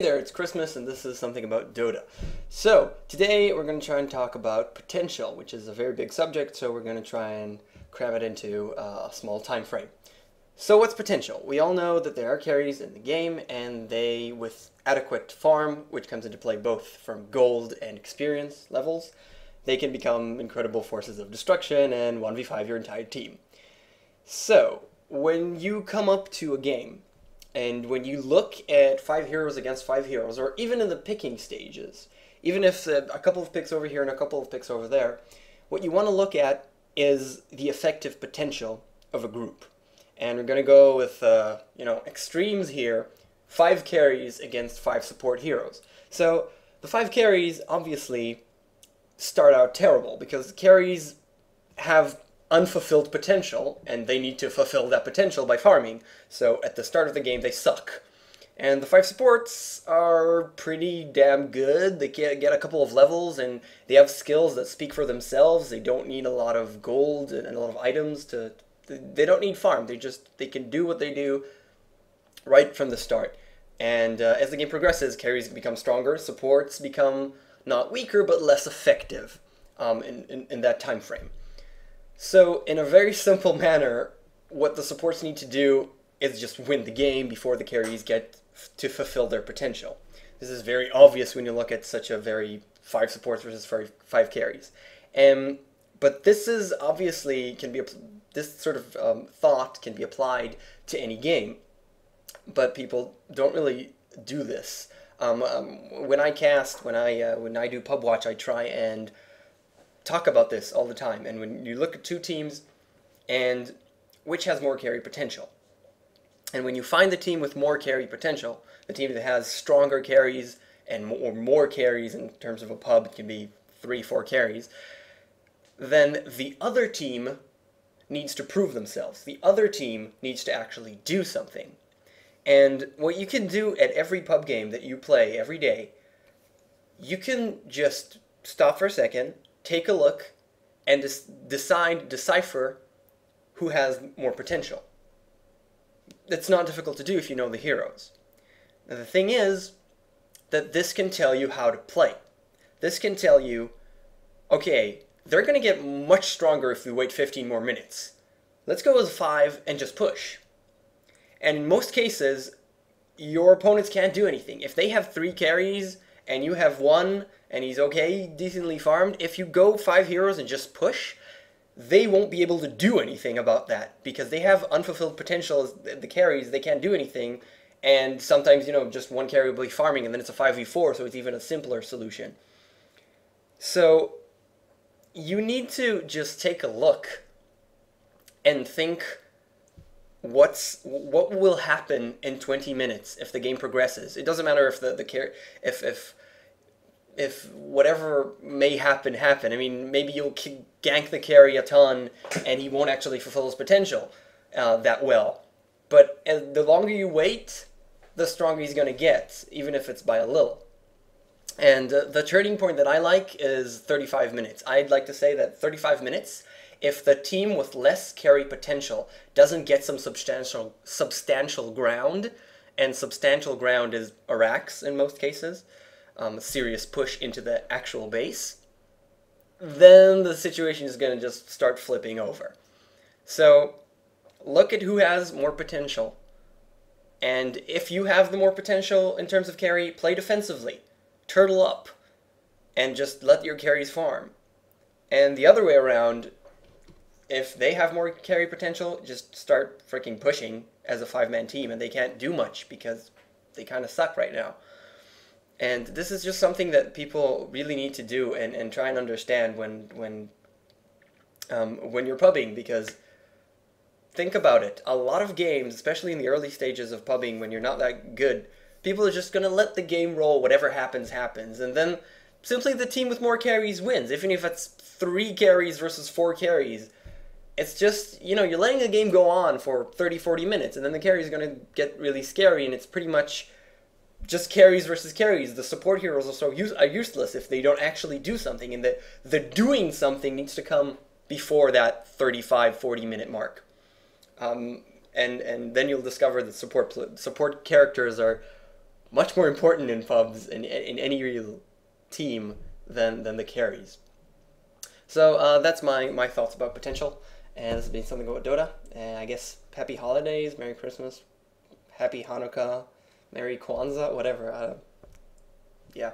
There, it's Christmas and this is something about Dota. So, today we're going to try and talk about potential, which is a very big subject, so we're going to try and cram it into a small time frame. So what's potential? We all know that there are carries in the game, and they, with adequate farm, which comes into play both from gold and experience levels, they can become incredible forces of destruction and 1v5 your entire team. So, when you come up to a game, and when you look at 5 heroes against 5 heroes, or even in the picking stages, even if a couple of picks over here and a couple of picks over there, what you want to look at is the effective potential of a group. And we're going to go with, extremes here, 5 carries against 5 support heroes. So the 5 carries obviously start out terrible, because carries have unfulfilled potential, and they need to fulfill that potential by farming. So at the start of the game, they suck. And the 5 supports are pretty damn good. They get a couple of levels, and they have skills that speak for themselves. They don't need a lot of gold and a lot of items to... They don't need farm. They can do what they do right from the start. And as the game progresses, carries become stronger. Supports become not weaker, but less effective in that time frame. So, in a very simple manner, what the supports need to do is just win the game before the carries get to fulfill their potential. This is very obvious when you look at such a very 5 supports versus 5 carries. But this is obviously, this sort of thought can be applied to any game. But people don't really do this. When I cast, when I do pub watch, I try and talk about this all the time. And when you look at 2 teams and which has more carry potential, and when you find the team with more carry potential, the team that has stronger carries and more carries, in terms of a pub it can be 3-4 carries, then the other team needs to prove themselves. The other team needs to actually do something. And what you can do at every pub game that you play every day, you can just stop for a second, take a look, and decipher who has more potential. It's not difficult to do if you know the heroes. Now, the thing is that this can tell you how to play. This can tell you, okay, they're going to get much stronger if we wait 15 more minutes. Let's go with 5 and just push. And in most cases, your opponents can't do anything. If they have 3 carries and you have 1 and he's okay, decently farmed, if you go 5 heroes and just push, they won't be able to do anything about that, because they have unfulfilled potential as the carries. They can't do anything, and sometimes, just 1 carry will be farming, and then it's a 5v4, so it's even a simpler solution. So you need to just take a look and think, what will happen in 20 minutes if the game progresses? It doesn't matter if whatever may happen. I mean, maybe you'll gank the carry a ton and he won't actually fulfill his potential that well. But the longer you wait, the stronger he's going to get, even if it's by a little. And the turning point that I like is 35 minutes. I'd like to say that 35 minutes, if the team with less carry potential doesn't get some substantial ground, and substantial ground is Arax in most cases, a serious push into the actual base, then the situation is going to just start flipping over. So look at who has more potential. And if you have the more potential in terms of carry, play defensively. Turtle up. And just let your carries farm. And the other way around, if they have more carry potential, just start freaking pushing as a 5-man team, and they can't do much because they kind of suck right now. And this is just something that people really need to do and try and understand when you're pubbing, because think about it. A lot of games, especially in the early stages of pubbing when you're not that good, people are just going to let the game roll. Whatever happens, happens. And then simply the team with more carries wins. Even if it's 3 carries versus 4 carries, it's just, you're letting the game go on for 30-40 minutes, and then the carry is going to get really scary, and it's pretty much just carries versus carries. The support heroes are useless if they don't actually do something, and the doing something needs to come before that 35-40 minute mark. And then you'll discover that support characters are much more important in pubs in any real team than the carries. So that's my thoughts about potential, and this has been something about Dota. And I guess happy holidays, Merry Christmas, Happy Hanukkah, Merry Kwanzaa, whatever. Yeah.